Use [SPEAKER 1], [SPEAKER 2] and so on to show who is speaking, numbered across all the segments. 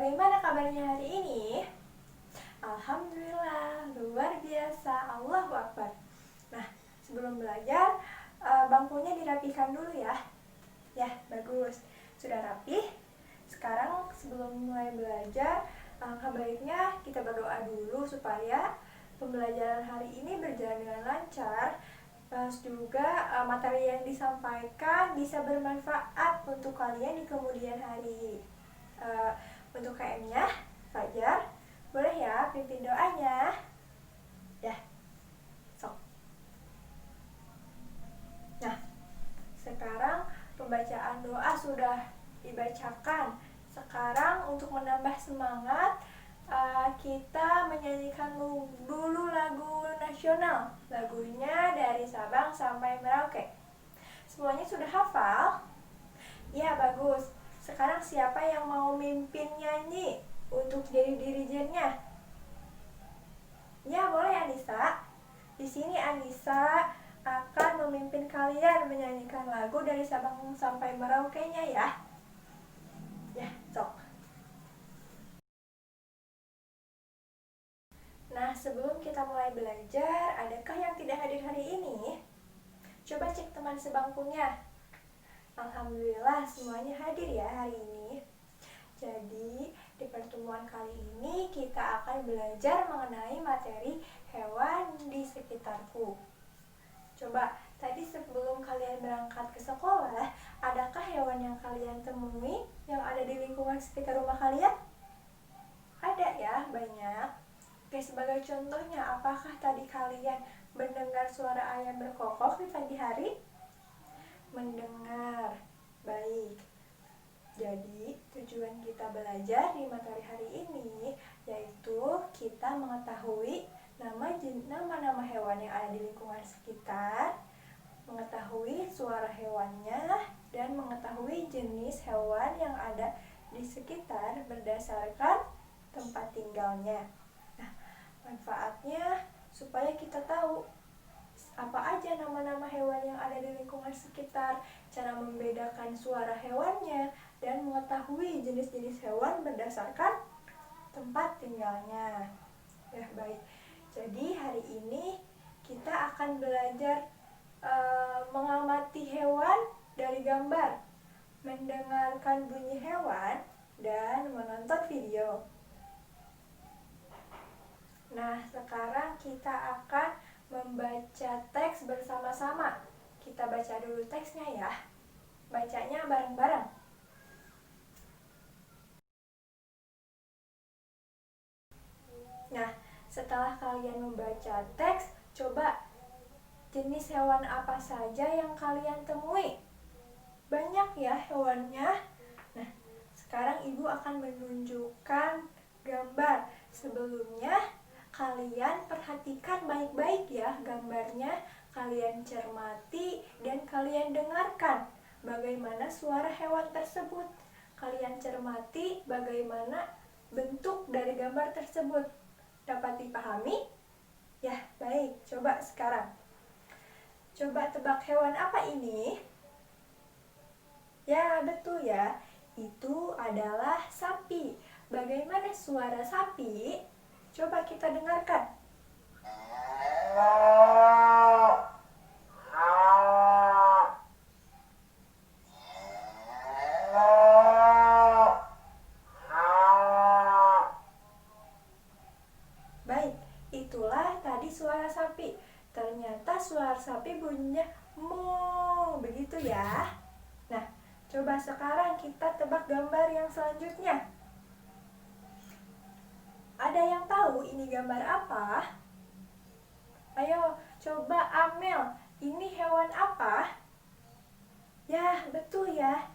[SPEAKER 1] bagaimana kabarnya hari ini? Alhamdulillah, luar biasa, Allahu Akbar. Nah, sebelum belajar, bangkunya dirapikan dulu ya. Ya, bagus. Sudah rapih. Sekarang sebelum mulai belajar, alangkah baiknya kita berdoa dulu supaya pembelajaran hari ini berjalan dengan lancar. Terus juga materi yang disampaikan bisa bermanfaat untuk kalian di kemudian hari. Untuk KM-nya, Fajar, boleh ya pimpin doanya? Ya, sok. Nah, sekarang pembacaan doa sudah dibacakan. Sekarang untuk menambah semangat, kita menyanyikan dulu lagu nasional. Lagunya dari Sabang sampai Merauke. Semuanya sudah hafal? Ya, bagus. Sekarang siapa yang mau mimpin nyanyi untuk jadi dirijennya? Ya, boleh Anissa. Di sini Anissa akan memimpin kalian menyanyikan lagu dari Sabang sampai Merauke-nya ya. Ya, sok. Nah, sebelum kita mulai belajar, adakah yang tidak hadir hari ini? Coba cek teman sebangkunya. Alhamdulillah semuanya hadir ya hari ini. Jadi, di pertemuan kali ini kita akan belajar mengenai materi hewan di sekitarku. Coba, tadi sebelum kalian berangkat ke sekolah, adakah hewan yang kalian temui yang ada di lingkungan sekitar rumah kalian? Ada ya, banyak. Oke, sebagai contohnya, apakah tadi kalian mendengar suara ayam berkokok di pagi hari? Mendengar. Baik. Jadi, tujuan kita belajar di materi hari ini yaitu kita mengetahui nama-nama hewan yang ada di lingkungan sekitar, mengetahui suara hewannya, dan mengetahui jenis hewan yang ada di sekitar berdasarkan tempat tinggalnya. Nah, manfaatnya supaya kita tahu apa aja nama-nama hewan yang ada di lingkungan sekitar, cara membedakan suara hewannya, dan mengetahui jenis-jenis hewan berdasarkan tempat tinggalnya. Ya, baik. Jadi hari ini kita akan belajar mengamati hewan dari gambar, mendengarkan bunyi hewan, dan menonton video. Nah, sekarang kita akan membaca teks bersama-sama. Kita baca dulu teksnya ya. Bacanya bareng-bareng. Nah, setelah kalian membaca teks, coba jenis hewan apa saja yang kalian temui? Banyak ya hewannya. Nah, sekarang ibu akan menunjukkan gambar. Sebelumnya, kalian perhatikan baik-baik ya gambarnya, kalian cermati dan kalian dengarkan bagaimana suara hewan tersebut. Kalian cermati bagaimana bentuk dari gambar tersebut. Dapat dipahami? Ya, baik. Coba sekarang. Coba tebak hewan apa ini? Ya, betul ya. Itu adalah sapi. Bagaimana suara sapi? Coba kita dengarkan. Baik, itulah tadi suara sapi. Ternyata suara sapi bunyinya mu, begitu ya. Nah, coba sekarang kita tebak gambar yang selanjutnya. Ada yang tahu ini gambar apa? Ayo, coba Amel, ini hewan apa? Ya, betul ya.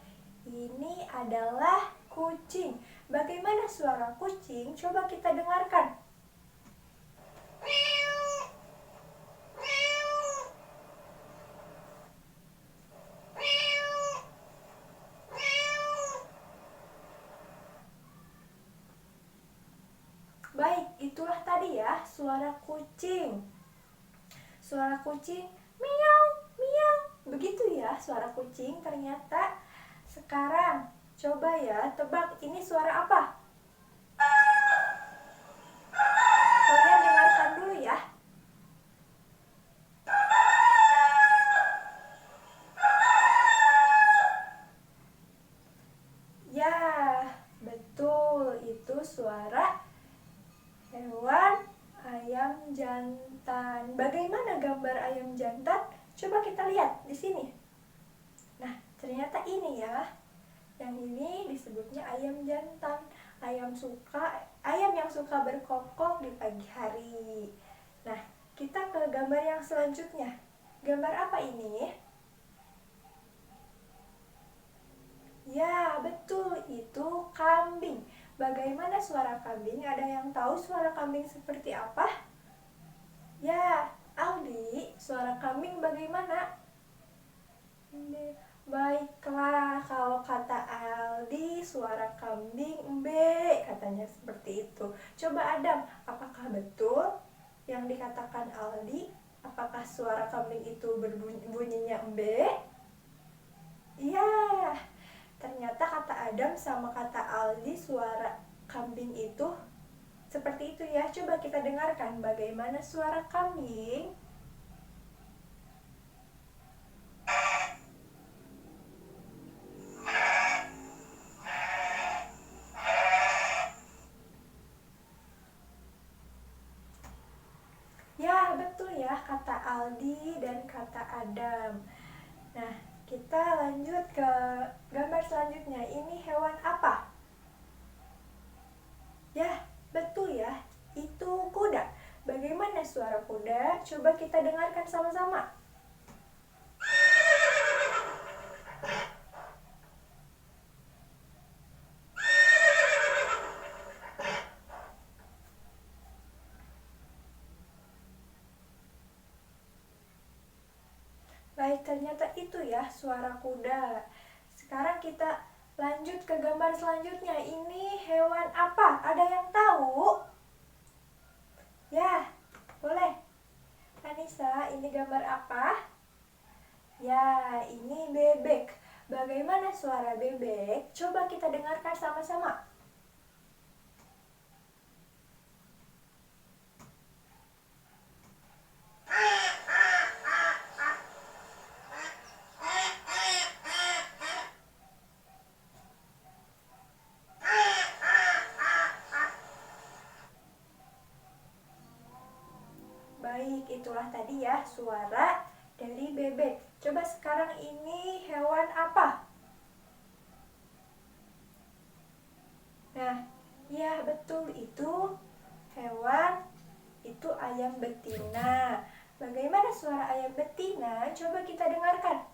[SPEAKER 1] Ini adalah kucing. Bagaimana suara kucing? Coba kita dengarkan. Baik, itulah tadi ya suara kucing. Suara kucing miau, miau. Begitu ya suara kucing ternyata. Sekarang coba ya tebak ini suara apa? suara hewan ayam jantan. Bagaimana gambar ayam jantan? Coba kita lihat di sini. Nah, ternyata ini ya. Yang ini disebutnya ayam jantan. Ayam yang suka berkokok di pagi hari. Nah, kita ke gambar yang selanjutnya. Gambar apa ini? Ya, betul, itu kambing. Bagaimana suara kambing? Ada yang tahu suara kambing seperti apa? Ya, Aldi, suara kambing bagaimana? Baiklah, kalau kata Aldi, suara kambing embe, katanya seperti itu. Coba Adam, apakah betul yang dikatakan Aldi? Apakah suara kambing itu bunyinya embe? Iya, ternyata kata Adam sama kata Aldi suara kambing itu seperti itu ya. Coba kita dengarkan bagaimana suara kambing. Ya, betul ya kata Aldi dan kata Adam. Nah, kita lanjut ke gambar selanjutnya. Ini hewan apa? Ya, betul ya. Itu kuda. Bagaimana suara kuda? Coba kita dengarkan sama-sama. Baik, ternyata itu ya suara kuda. Sekarang kita lanjut ke gambar selanjutnya. Ini hewan apa? Ada yang tahu? Ya, boleh. Anissa, ini gambar apa? Ya, ini bebek. Bagaimana suara bebek? Coba kita dengarkan sama-sama. Baik, itulah tadi ya suara dari bebek. Coba sekarang ini hewan apa? Nah, ya betul itu hewan, itu ayam betina. Bagaimana suara ayam betina? Coba kita dengarkan.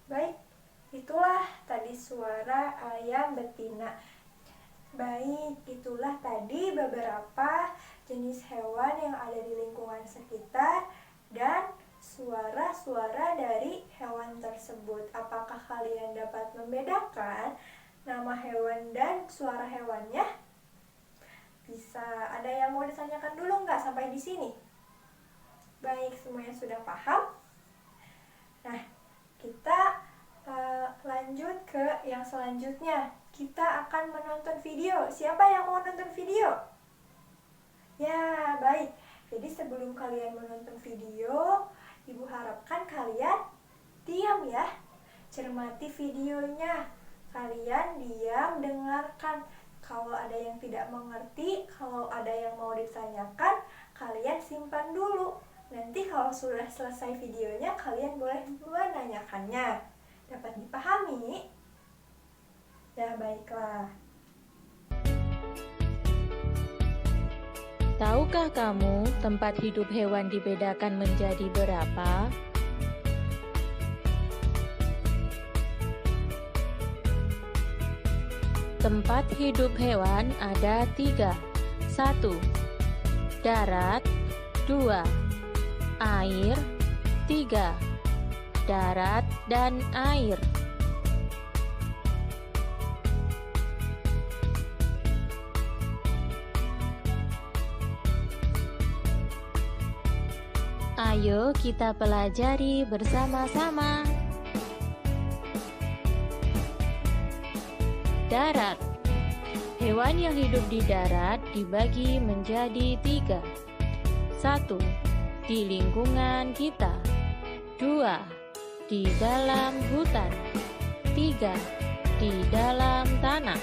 [SPEAKER 1] Baik, itulah tadi suara ayam betina. Baik, itulah tadi beberapa jenis hewan yang ada di lingkungan sekitar dan suara-suara dari hewan tersebut. Apakah kalian dapat membedakan nama hewan dan suara hewannya? Bisa, ada yang mau ditanyakan dulu nggak sampai di sini? Baik, semuanya sudah paham? Nah, kita lanjut ke yang selanjutnya. Kita akan menonton video. Siapa yang mau nonton video? Ya, baik. Jadi sebelum kalian menonton video, Ibu harapkan kalian diam ya. Cermati videonya. Kalian diam, dengarkan. Kalau ada yang tidak mengerti, kalau ada yang mau ditanyakan, kalian simpan dulu. Nanti kalau sudah selesai videonya, kalian boleh menanyakannya. Dapat dipahami? Ya, baiklah.
[SPEAKER 2] Tahukah kamu tempat hidup hewan dibedakan menjadi berapa? Tempat hidup hewan ada 3. 1. Darat. 2. Air. 3. Darat dan air. Ayo kita pelajari bersama-sama. Darat. Hewan yang hidup di darat dibagi menjadi 3. 1. Di lingkungan kita. 2. Di dalam hutan. 3. Di dalam tanah.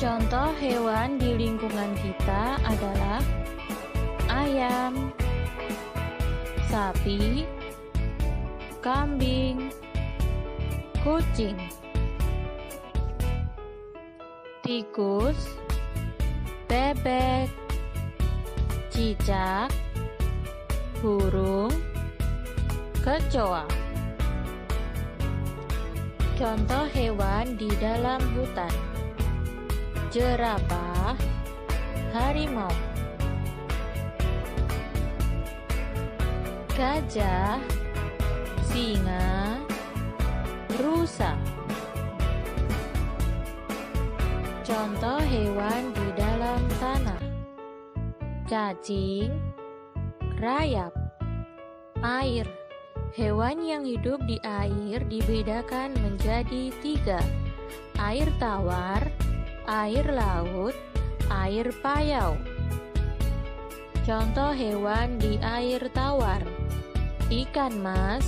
[SPEAKER 2] Contoh hewan di lingkungan kita adalah ayam, sapi, kambing, kucing, tikus, bebek, cicak, burung, kecoa. Contoh hewan di dalam hutan: jerapah, harimau, gajah, singa, rusa. Contoh hewan di dalam tanah: cacing, rayap. Air. Hewan yang hidup di air dibedakan menjadi 3: air tawar, air laut, air payau. Contoh hewan di air tawar: ikan mas,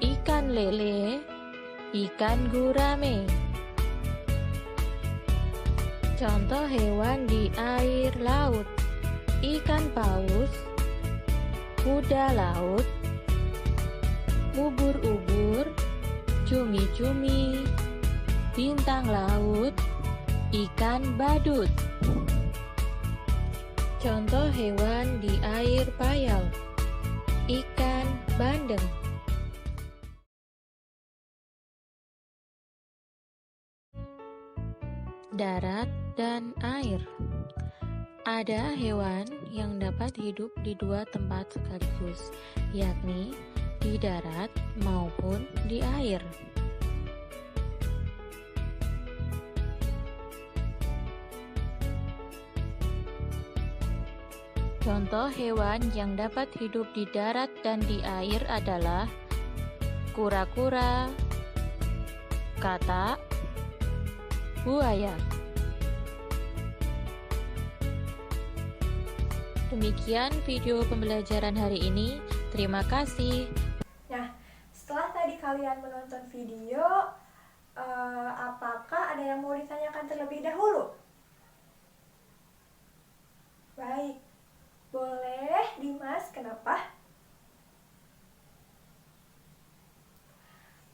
[SPEAKER 2] ikan lele, ikan gurame. Contoh hewan di air laut: ikan paus, kuda laut, ubur-ubur, cumi-cumi, bintang laut, ikan badut. Contoh hewan di air payau: ikan bandeng. Darat dan air. Ada hewan yang dapat hidup di 2 tempat sekaligus, yakni di darat maupun di air. Contoh hewan yang dapat hidup di darat dan di air adalah kura-kura, katak, buaya. Demikian video pembelajaran hari ini. Terima kasih.
[SPEAKER 1] Nah, setelah tadi kalian menonton video, apakah ada yang mau ditanyakan terlebih dahulu? Baik, boleh Dimas, kenapa?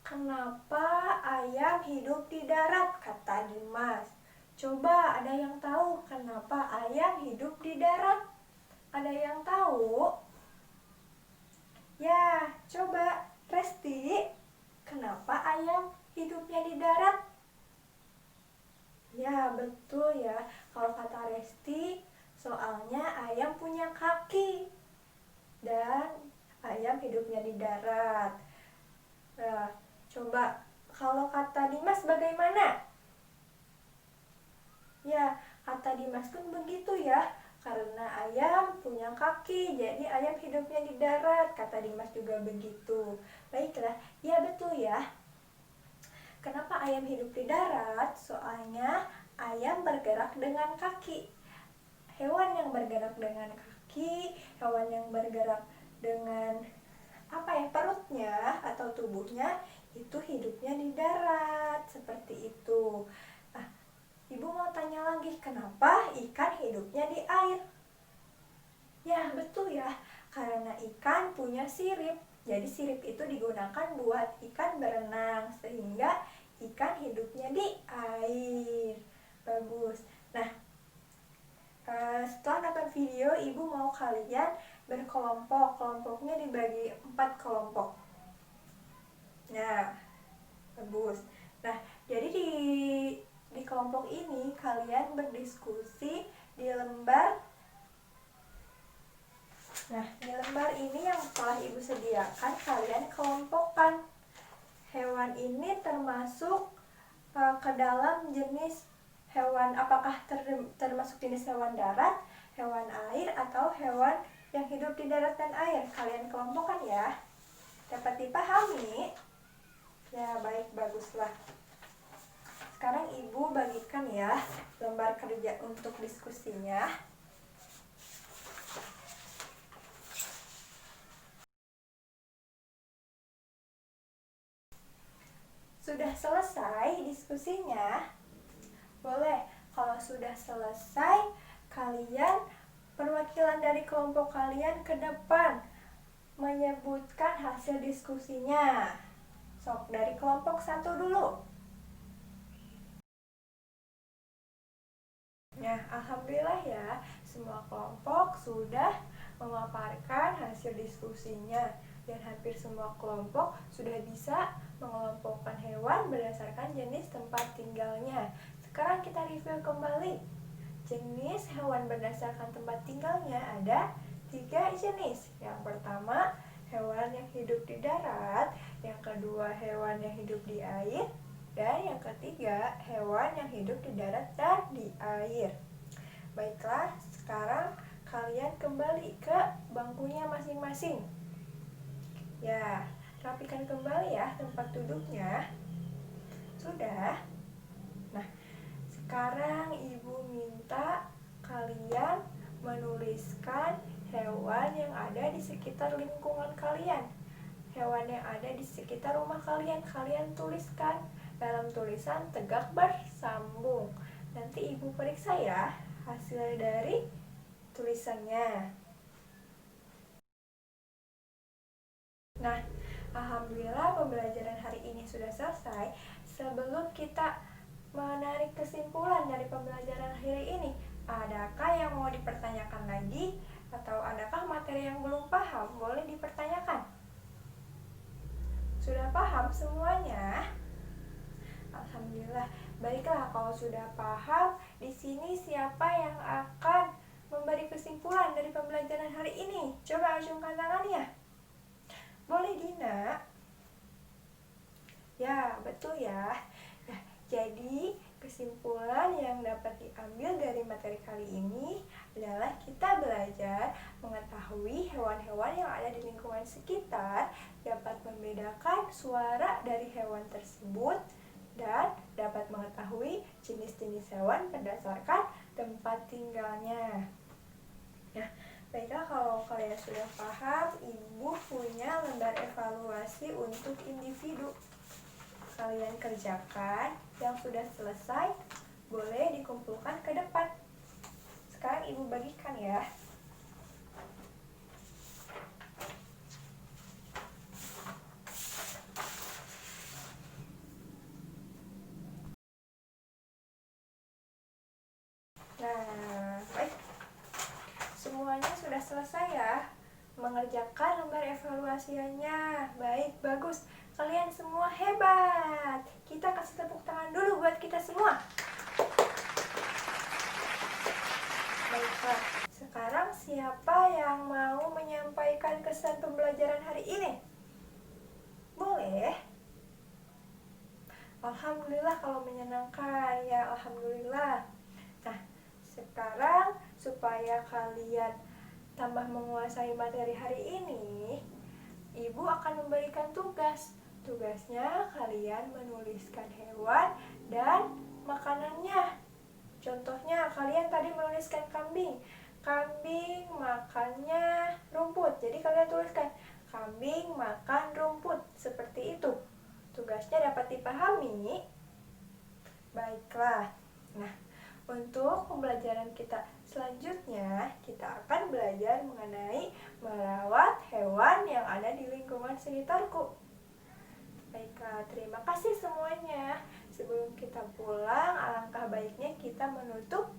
[SPEAKER 1] Kenapa ayam hidup di darat, kata Dimas. Coba ada yang tahu kenapa ayam hidup di darat? Ada yang tahu? Ya, coba Resti, kenapa ayam hidupnya di darat? Ya, betul ya. Kalau kata Resti, soalnya ayam punya kaki dan ayam hidupnya di darat. Nah, coba kalau kata Dimas bagaimana? Ya, kata Dimas pun begitu ya. Karena ayam punya kaki, jadi ayam hidupnya di darat. Kata Dimas juga begitu. Baiklah, ya betul ya. Kenapa ayam hidup di darat? Soalnya ayam bergerak dengan kaki. Hewan yang bergerak dengan kaki, hewan yang bergerak dengan perutnya atau tubuhnya, itu hidupnya di darat. Seperti itu. Nah, Ibu mau tanya lagi, kenapa ikan hidupnya di air? Ya, betul ya. Karena ikan punya sirip. Jadi sirip itu digunakan buat ikan berenang, sehingga ikan hidupnya di air. Bagus. Nah, setelah nonton video, Ibu mau kalian berkelompok. Kelompoknya dibagi 4 kelompok. Nah, bagus. Nah, jadi di kelompok ini kalian berdiskusi di lembar. Nah, di lembar ini yang telah Ibu sediakan, kalian kelompokkan. Hewan ini termasuk ke dalam jenis hewan, apakah termasuk jenis hewan darat, hewan air, atau hewan yang hidup di darat dan air. Kalian kelompokkan ya. Dapat dipahami? Ya, baik, baguslah. Sekarang Ibu bagikan ya lembar kerja untuk diskusinya. Sudah selesai diskusinya? Boleh, kalau sudah selesai, kalian perwakilan dari kelompok kalian ke depan menyebutkan hasil diskusinya. Sok, dari kelompok 1 dulu. Nah, alhamdulillah ya, semua kelompok sudah memaparkan hasil diskusinya dan hampir semua kelompok sudah bisa mengelompokkan hewan berdasarkan jenis tempat tinggalnya. Sekarang kita review kembali. Jenis hewan berdasarkan tempat tinggalnya ada 3 jenis. Yang pertama, hewan yang hidup di darat, yang kedua hewan yang hidup di air, dan yang ketiga hewan yang hidup di darat dan di air. Baiklah, sekarang kalian kembali ke bangkunya masing-masing. Ya, rapikan kembali ya tempat duduknya. Sudah? Nah, sekarang ibu minta kalian menuliskan hewan yang ada di sekitar lingkungan kalian. Hewan yang ada di sekitar rumah kalian, kalian tuliskan dalam tulisan tegak bersambung. Nanti ibu periksa ya hasil dari tulisannya. Nah, alhamdulillah pembelajaran hari ini sudah selesai. Sebelum kita menarik kesimpulan dari pembelajaran hari ini, adakah yang mau dipertanyakan lagi? Atau adakah materi yang belum paham? Boleh dipertanyakan. Sudah paham semuanya? Alhamdulillah. Baiklah, kalau sudah paham, di sini siapa yang akan memberi kesimpulan dari pembelajaran hari ini? Coba acungkan tangannya. Boleh, Dina? Ya, betul ya. Nah, jadi kesimpulan yang dapat diambil dari materi kali ini adalah kita belajar mengetahui hewan-hewan yang ada di lingkungan sekitar, dapat membedakan suara dari hewan tersebut, dan dapat mengetahui jenis-jenis hewan berdasarkan tempat tinggalnya. Nah, baiklah, kalau kalian sudah paham, ibu punya lembar evaluasi untuk individu. Kalian kerjakan, yang sudah selesai boleh dikumpulkan ke depan. Sekarang ibu bagikan ya. Nah, baik. Semuanya sudah selesai ya mengerjakan lembar evaluasinya. Baik, bagus. Kalian semua hebat. Kita kasih tepuk tangan dulu buat kita semua. Baiklah, sekarang siapa yang mau menyampaikan kesan pembelajaran hari ini? Boleh? Alhamdulillah kalau menyenangkan ya, alhamdulillah. Nah, sekarang supaya kalian tambah menguasai materi hari ini, ibu akan memberikan tugas. Tugasnya kalian menuliskan hewan dan makanannya. Contohnya kalian tadi menuliskan kambing. Kambing makannya rumput. Jadi kalian tuliskan kambing makan rumput. Seperti itu. Tugasnya dapat dipahami? Baiklah. Nah, untuk pembelajaran kita selanjutnya, kita akan belajar mengenai merawat hewan yang ada di lingkungan sekitarku. Baiklah, terima kasih semuanya. Sebelum kita pulang, alangkah baiknya kita menutup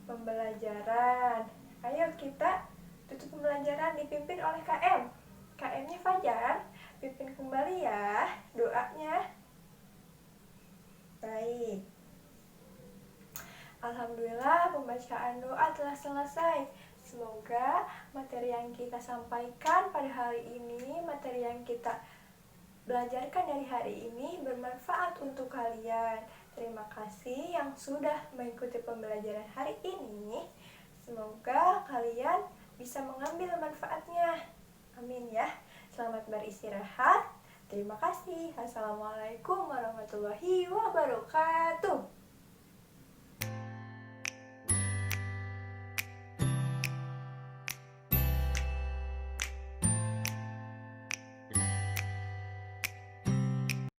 [SPEAKER 1] pembelajaran. Ayo kita tutup pembelajaran dipimpin oleh KM. KM-nya Fajar, pimpin kembali ya doanya. Baik. Alhamdulillah pembacaan doa telah selesai. Semoga materi yang kita sampaikan pada hari ini, materi yang kita belajarkan dari hari ini bermanfaat untuk kalian. Terima kasih yang sudah mengikuti pembelajaran hari ini. Semoga kalian bisa mengambil manfaatnya. Amin ya. Selamat beristirahat. Terima kasih. Assalamualaikum warahmatullahi wabarakatuh.